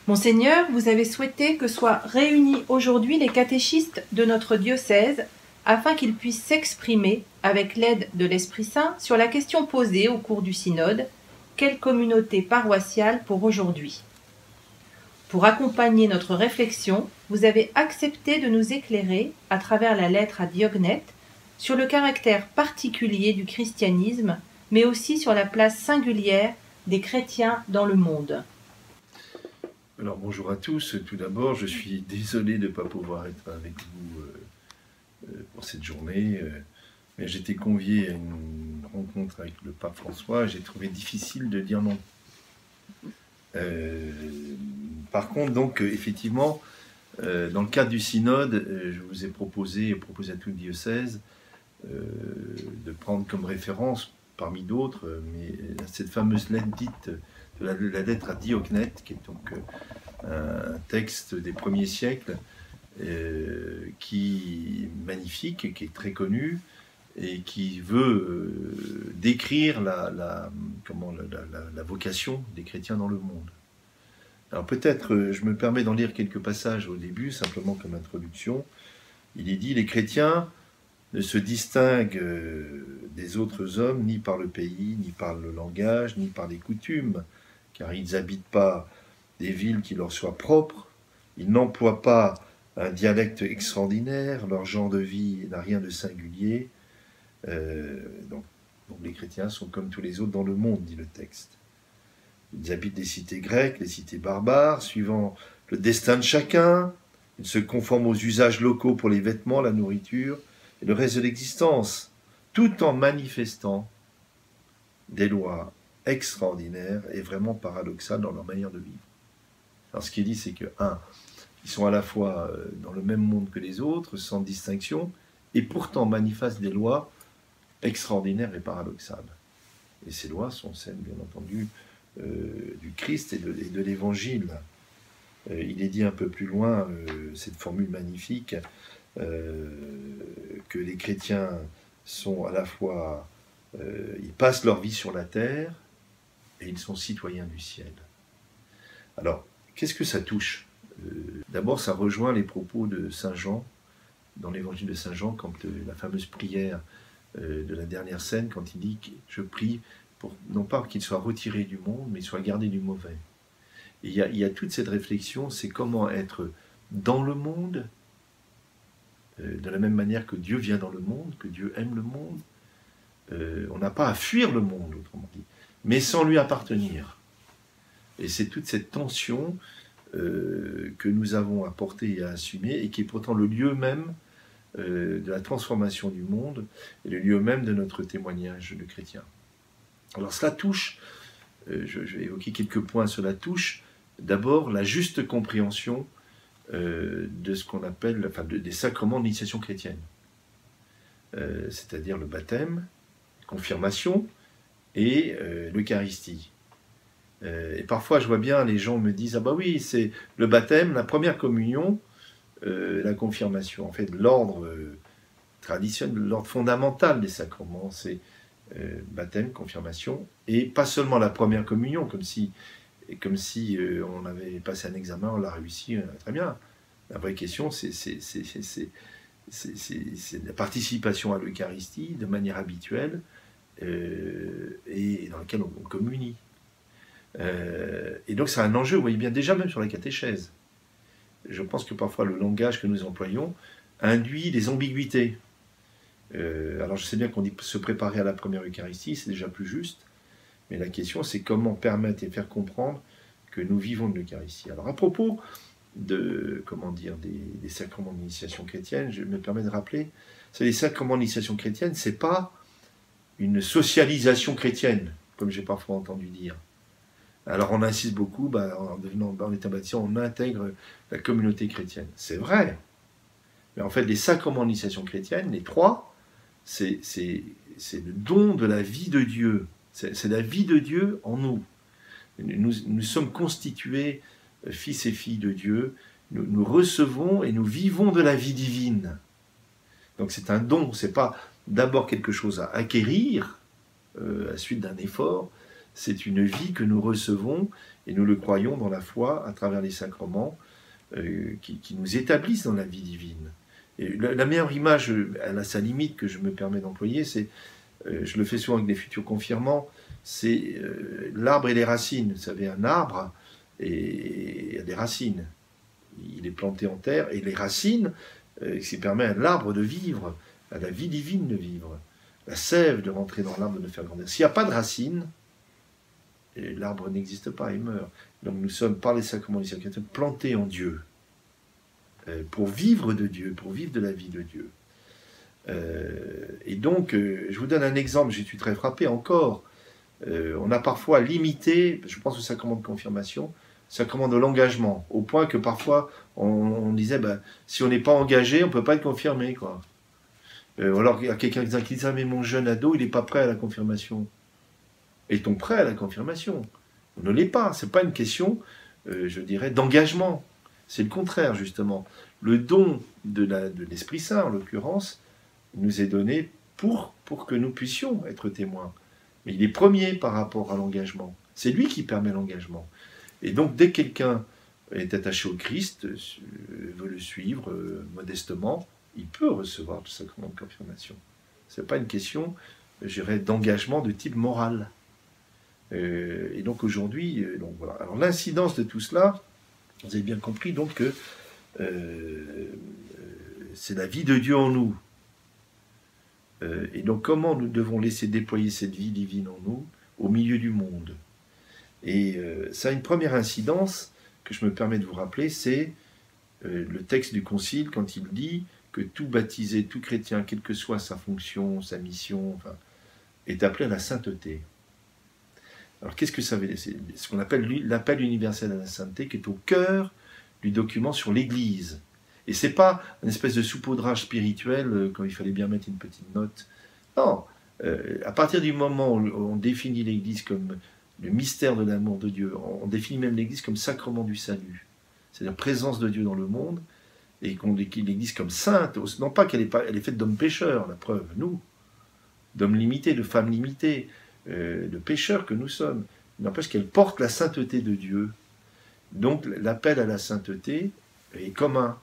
Monseigneur, vous avez souhaité que soient réunis aujourd'hui les catéchistes de notre diocèse afin qu'ils puissent s'exprimer, avec l'aide de l'Esprit Saint, sur la question posée au cours du synode « Quelle communauté paroissiale pour aujourd'hui ?» Pour accompagner notre réflexion, vous avez accepté de nous éclairer, à travers la lettre à Diognète, sur le caractère particulier du christianisme, mais aussi sur la place singulière des chrétiens dans le monde. Alors bonjour à tous, tout d'abord je suis désolé de ne pas pouvoir être avec vous pour cette journée, mais j'étais convié à une rencontre avec le pape François, j'ai trouvé difficile de dire non. Par contre donc effectivement, dans le cadre du synode, je vous ai proposé à tout le diocèse de prendre comme référence, parmi d'autres, mais cette fameuse lettre dite de la lettre à Diognète, qui est donc un texte des premiers siècles, qui est magnifique, qui est très connu, et qui veut décrire la vocation des chrétiens dans le monde. Alors peut-être, je me permets d'en lire quelques passages au début, simplement comme introduction. Il est dit « Les chrétiens ne se distinguent des autres hommes ni par le pays, ni par le langage, ni par les coutumes, car ils n'habitent pas des villes qui leur soient propres, ils n'emploient pas un dialecte extraordinaire, leur genre de vie n'a rien de singulier. Donc les chrétiens sont comme tous les autres dans le monde, dit le texte. Ils habitent des cités grecques, les cités barbares, suivant le destin de chacun. Ils se conforment aux usages locaux pour les vêtements, la nourriture et le reste de l'existence, tout en manifestant des lois extraordinaires et vraiment paradoxales dans leur manière de vivre. Alors ce qu'il dit, c'est que, ils sont à la fois dans le même monde que les autres, sans distinction, et pourtant manifestent des lois extraordinaires et paradoxales. Et ces lois sont celles, bien entendu, du Christ et de l'Évangile. Il est dit un peu plus loin, cette formule magnifique, que les chrétiens sont à la fois, ils passent leur vie sur la terre, et ils sont citoyens du ciel. Alors, qu'est-ce que ça touche ? D'abord, ça rejoint les propos de Saint Jean, dans l'évangile de Saint Jean, quand la fameuse prière de la dernière scène, quand il dit « Je prie pour, non pas qu'il soit retiré du monde, mais qu'il soit gardé du mauvais ». Et il y a toute cette réflexion, c'est comment être dans le monde, de la même manière que Dieu vient dans le monde, que Dieu aime le monde. On n'a pas à fuir le monde, autrement dit, mais sans lui appartenir. Et c'est toute cette tension que nous avons à porter et à assumer, et qui est pourtant le lieu même de la transformation du monde, et le lieu même de notre témoignage de chrétien. Alors cela touche, je vais évoquer quelques points, cela touche d'abord la juste compréhension de ce qu'on appelle, des sacrements d'initiation chrétienne. C'est-à-dire le baptême, la confirmation et l'Eucharistie. Et parfois, je vois bien, les gens me disent « Ah bah oui, c'est le baptême, la première communion, la confirmation. » En fait, l'ordre traditionnel, l'ordre fondamental des sacrements, c'est baptême, confirmation, et pas seulement la première communion, comme si on avait passé un examen, on l'a réussi, très bien. La vraie question, c'est la participation à l'Eucharistie de manière habituelle et dans laquelle on communie. Et donc c'est un enjeu, vous voyez bien, déjà même sur la catéchèse. Je pense que parfois le langage que nous employons induit des ambiguïtés. Alors je sais bien qu'on dit se préparer à la première Eucharistie, c'est déjà plus juste, mais la question c'est comment permettre et faire comprendre que nous vivons de l'Eucharistie. Alors à propos des sacrements d'initiation chrétienne, je me permets de rappeler, c'est les sacrements d'initiation chrétienne, c'est pas une socialisation chrétienne, comme j'ai parfois entendu dire. Alors on insiste beaucoup, en étant baptisé, on intègre la communauté chrétienne. C'est vrai, mais en fait les sacrements d'initiation chrétienne, les trois, c'est le don de la vie de Dieu. C'est la vie de Dieu en nous. Nous sommes constitués fils et filles de Dieu. Nous recevons et nous vivons de la vie divine. Donc c'est un don, c'est pas d'abord quelque chose à acquérir à la suite d'un effort. C'est une vie que nous recevons Et nous le croyons dans la foi, à travers les sacrements, qui nous établissent dans la vie divine. Et la meilleure image, elle a sa limite que je me permets d'employer, c'est, je le fais souvent avec des futurs confirmants, c'est l'arbre et les racines. Vous savez, un arbre a des racines. Il est planté en terre, et les racines, qui permet à l'arbre de vivre, à la vie divine de vivre, la sève de rentrer dans l'arbre, de le faire grandir. S'il n'y a pas de racines, l'arbre n'existe pas, il meurt. Donc nous sommes, par les sacrements du sacrement, plantés en Dieu, pour vivre de Dieu, pour vivre de la vie de Dieu. Et donc, je vous donne un exemple, j'y suis très frappé encore. On a parfois limité, je pense au sacrement de confirmation, sacrement de l'engagement, au point que parfois on disait, si on n'est pas engagé, on ne peut pas être confirmé, quoi. Alors il y a quelqu'un qui dit, mais mon jeune ado, il n'est pas prêt à la confirmation. Est-on prêt à la confirmation? On ne l'est pas, ce n'est pas une question, je dirais, d'engagement. C'est le contraire, justement. Le don de l'Esprit Saint, en l'occurrence, nous est donné pour que nous puissions être témoins. Mais il est premier par rapport à l'engagement. C'est lui qui permet l'engagement. Et donc, dès que quelqu'un est attaché au Christ, veut le suivre modestement, il peut recevoir le sacrement de confirmation. Ce n'est pas une question, je dirais, d'engagement de type moral. Et donc aujourd'hui, voilà. Alors l'incidence de tout cela, vous avez bien compris donc que c'est la vie de Dieu en nous. Et donc comment nous devons laisser déployer cette vie divine en nous au milieu du monde. Et ça a une première incidence que je me permets de vous rappeler, c'est le texte du Concile quand il dit que tout baptisé, tout chrétien, quelle que soit sa fonction, sa mission, est appelé à la sainteté. Alors qu'est-ce que ça veut dire? C'est ce qu'on appelle l'appel universel à la sainteté, qui est au cœur du document sur l'Église. Et c'est pas une espèce de saupoudrage spirituel, quand il fallait bien mettre une petite note. Non, à partir du moment où on définit l'Église comme le mystère de l'amour de Dieu, on définit même l'Église comme sacrement du salut, c'est-à-dire présence de Dieu dans le monde, et qu'on définit l'Église comme sainte, non pas qu'elle est faite d'hommes pécheurs, la preuve, nous, d'hommes limités, de femmes limitées, de pécheurs que nous sommes, n'empêche qu'elle porte la sainteté de Dieu. Donc l'appel à la sainteté est commun.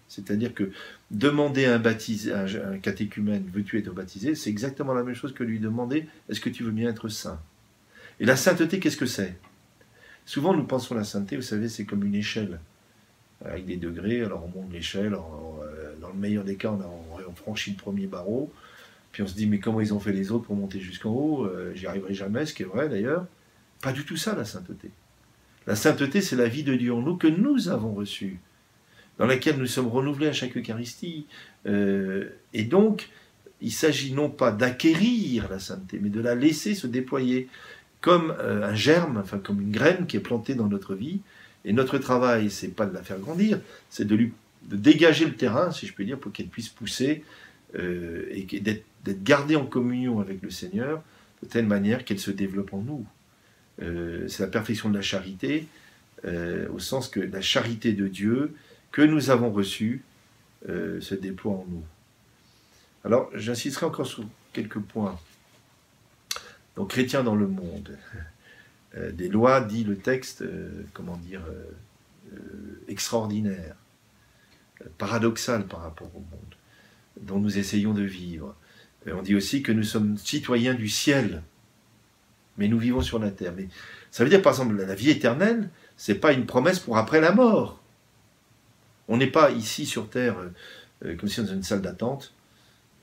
C'est-à-dire que demander à un catéchumène, veux-tu être baptisé, c'est exactement la même chose que lui demander, est-ce que tu veux bien être saint? Et la sainteté, qu'est-ce que c'est? Souvent nous pensons à la sainteté, vous savez, c'est comme une échelle, avec des degrés, alors on monte l'échelle, dans le meilleur des cas, on franchit le premier barreau, puis on se dit, mais comment ils ont fait les autres pour monter jusqu'en haut? J'y arriverai jamais, ce qui est vrai d'ailleurs. Pas du tout ça, la sainteté. La sainteté, c'est la vie de Dieu en nous que nous avons reçue, dans laquelle nous sommes renouvelés à chaque Eucharistie. Et donc, il s'agit non pas d'acquérir la sainteté, mais de la laisser se déployer comme un germe, comme une graine qui est plantée dans notre vie. Et notre travail, c'est pas de la faire grandir, c'est de dégager le terrain, si je peux dire, pour qu'elle puisse pousser et d'être gardée en communion avec le Seigneur, de telle manière qu'elle se développe en nous. C'est la perfection de la charité, au sens que la charité de Dieu que nous avons reçue se déploie en nous. Alors, j'insisterai encore sur quelques points. Donc, chrétiens dans le monde. Des lois, dit le texte, extraordinaires, paradoxales par rapport au monde, dont nous essayons de vivre. On dit aussi que nous sommes citoyens du ciel, mais nous vivons sur la terre. Mais ça veut dire, par exemple, la vie éternelle, c'est pas une promesse pour après la mort. On n'est pas ici sur terre comme si on était dans une salle d'attente,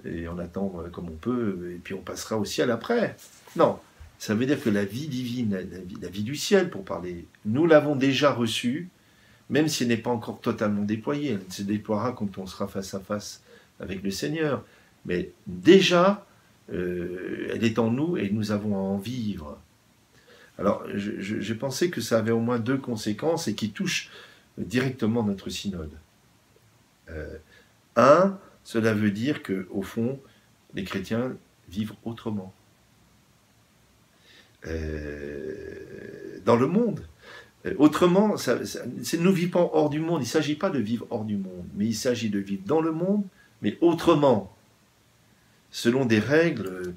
et on attend comme on peut, et puis on passera au ciel après. Non, ça veut dire que la vie divine, la vie du ciel, pour parler, nous l'avons déjà reçue, même si elle n'est pas encore totalement déployée. Elle se déploiera quand on sera face à face avec le Seigneur. Mais déjà, elle est en nous et nous avons à en vivre. Alors, j'ai pensé que ça avait au moins deux conséquences et qui touchent directement notre synode. Cela veut dire qu'au fond, les chrétiens vivent autrement. Dans le monde. Autrement, nous vivons hors du monde. Il ne s'agit pas de vivre hors du monde, mais il s'agit de vivre dans le monde, mais autrement, selon des règles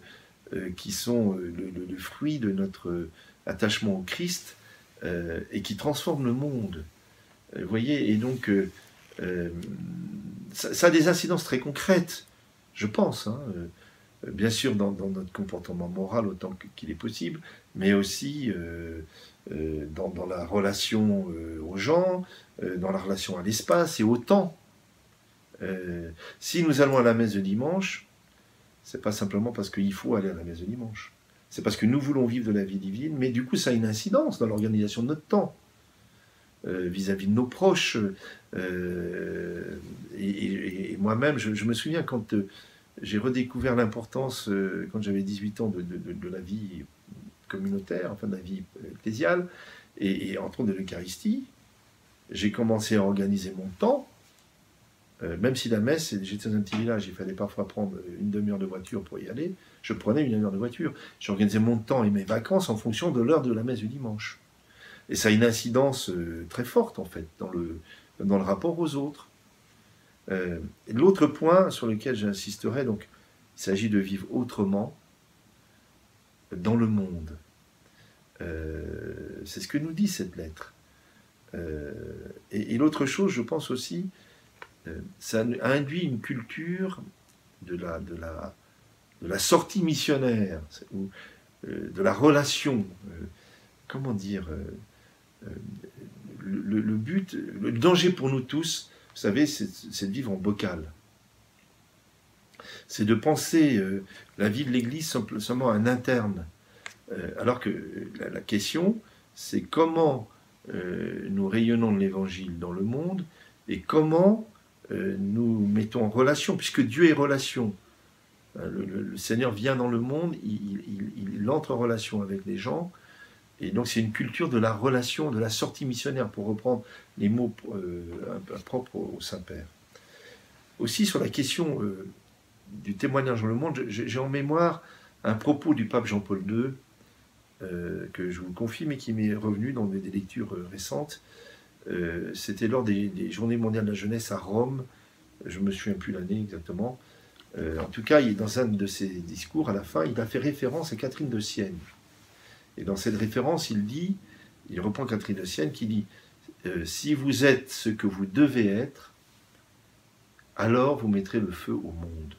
qui sont le fruit de notre attachement au Christ, et qui transforme le monde. Vous voyez, et donc, ça a des incidences très concrètes, je pense, hein, bien sûr dans notre comportement moral autant qu'il est possible, mais aussi dans la relation aux gens, dans la relation à l'espace et au temps. Si nous allons à la messe de dimanche, c'est pas simplement parce qu'il faut aller à la messe de dimanche. C'est parce que nous voulons vivre de la vie divine, mais du coup ça a une incidence dans l'organisation de notre temps, vis-à-vis de nos proches. Et moi-même, je me souviens quand j'ai redécouvert l'importance, quand j'avais 18 ans, de la vie communautaire, enfin de la vie ecclésiale, et entre autres de l'Eucharistie, j'ai commencé à organiser mon temps. Même si la messe, j'étais dans un petit village, il fallait parfois prendre une demi-heure de voiture pour y aller, je prenais une demi-heure de voiture. J'organisais mon temps et mes vacances en fonction de l'heure de la messe du dimanche. Et ça a une incidence très forte, en fait, dans le rapport aux autres. L'autre point sur lequel j'insisterai, donc, il s'agit de vivre autrement dans le monde. C'est ce que nous dit cette lettre. Et l'autre chose, je pense aussi, ça induit une culture de la sortie missionnaire, ou de la relation. Comment dire, le but, le danger pour nous tous, vous savez, c'est de vivre en bocal. C'est de penser la vie de l'Église simplement un interne. Alors que la question, c'est comment nous rayonnons l'Évangile dans le monde et comment nous mettons en relation, puisque Dieu est relation. Le Seigneur vient dans le monde, il entre en relation avec les gens, et donc c'est une culture de la relation, de la sortie missionnaire, pour reprendre les mots propres au Saint-Père. Aussi sur la question du témoignage dans le monde, j'ai en mémoire un propos du pape Jean-Paul II, que je vous confie, mais qui m'est revenu dans des lectures récentes. C'était lors des Journées mondiales de la jeunesse à Rome, je ne me souviens plus l'année exactement. En tout cas, dans un de ses discours, à la fin, il a fait référence à Catherine de Sienne. Et dans cette référence, il reprend Catherine de Sienne qui dit « Si vous êtes ce que vous devez être, alors vous mettrez le feu au monde. »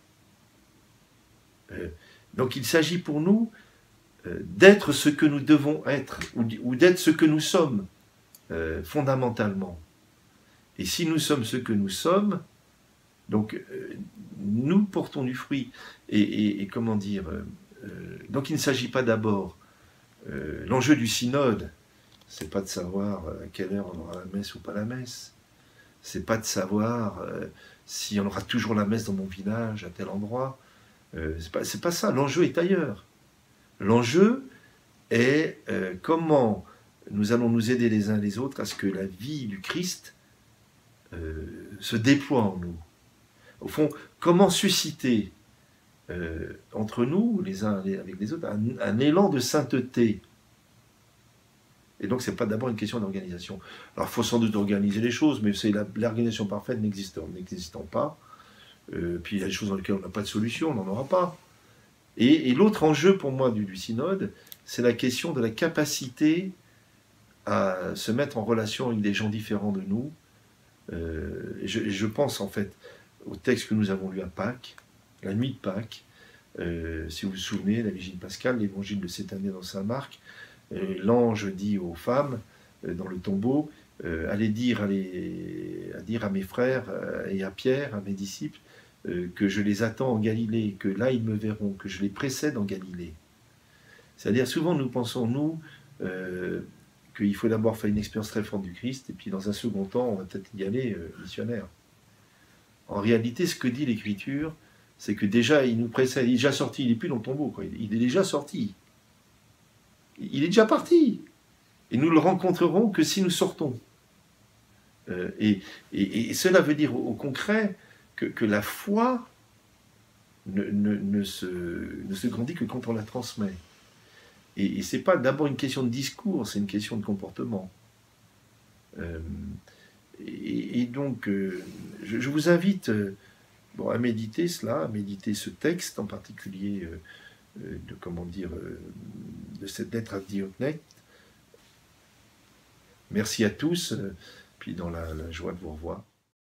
Donc il s'agit pour nous d'être ce que nous devons être, ou d'être ce que nous sommes, fondamentalement. Et si nous sommes ce que nous sommes, donc nous portons du fruit. Et comment dire, donc il ne s'agit pas d'abord, l'enjeu du synode, c'est pas de savoir à quelle heure on aura la messe ou pas la messe. C'est pas de savoir si on aura toujours la messe dans mon village, à tel endroit. C'est pas ça, l'enjeu est ailleurs. L'enjeu est comment nous allons nous aider les uns les autres à ce que la vie du Christ se déploie en nous. Au fond, comment susciter entre nous, les uns avec les autres, un élan de sainteté. Et donc, ce n'est pas d'abord une question d'organisation. Alors, il faut sans doute organiser les choses, mais c'est l'organisation parfaite n'existant pas. Puis, il y a des choses dans lesquelles on n'a pas de solution, on n'en aura pas. Et l'autre enjeu pour moi du synode, c'est la question de la capacité à se mettre en relation avec des gens différents de nous. Je pense en fait au texte que nous avons lu à Pâques, la nuit de Pâques. Si vous vous souvenez, la Vigile pascale, l'évangile de cette année dans Saint Marc, l'ange dit aux femmes dans le tombeau, allez dire à mes frères et à Pierre, à mes disciples, que je les attends en Galilée, que là ils me verront, que je les précède en Galilée. C'est-à-dire souvent nous pensons, nous, qu'il faut d'abord faire une expérience très forte du Christ, et puis dans un second temps, on va peut-être y aller missionnaire. En réalité, ce que dit l'Écriture, c'est que déjà, il nous précède, il est déjà sorti, il n'est plus dans le tombeau, quoi. Il est déjà sorti. Il est déjà parti. Et nous le rencontrerons que si nous sortons. Et cela veut dire au concret que la foi ne se grandit que quand on la transmet. Et ce n'est pas d'abord une question de discours, c'est une question de comportement. Et donc, je vous invite à méditer cela, à méditer ce texte, en particulier de cette lettre à Diognète, Merci à tous, puis dans la joie de vous revoir.